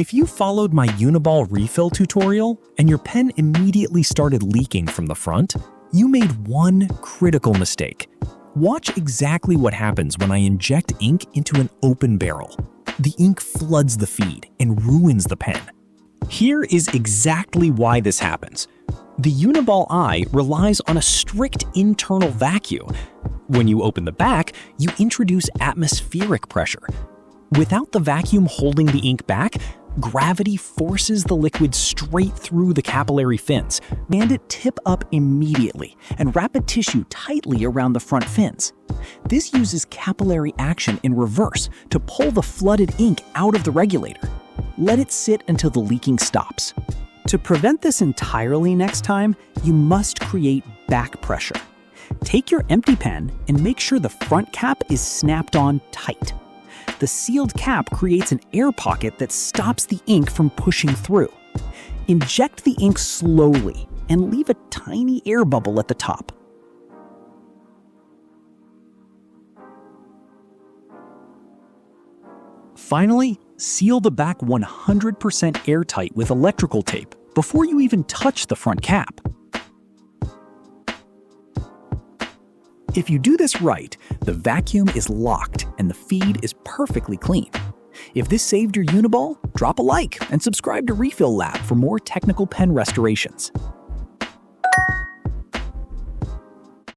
If you followed my Uniball refill tutorial and your pen immediately started leaking from the front, you made one critical mistake. Watch exactly what happens when I inject ink into an open barrel. The ink floods the feed and ruins the pen. Here is exactly why this happens. The Uniball Eye relies on a strict internal vacuum. When you open the back, you introduce atmospheric pressure. Without the vacuum holding the ink back, gravity forces the liquid straight through the capillary fins. Command it tip up immediately and wrap a tissue tightly around the front fins. This uses capillary action in reverse to pull the flooded ink out of the regulator. Let it sit until the leaking stops. To prevent this entirely next time, you must create back pressure. Take your empty pen and make sure the front cap is snapped on tight. The sealed cap creates an air pocket that stops the ink from pushing through. Inject the ink slowly and leave a tiny air bubble at the top. Finally, seal the back 100% airtight with electrical tape before you even touch the front cap. If you do this right, the vacuum is locked and the feed is perfectly clean. If this saved your Uniball, drop a like and subscribe to Refill Lab for more technical pen restorations.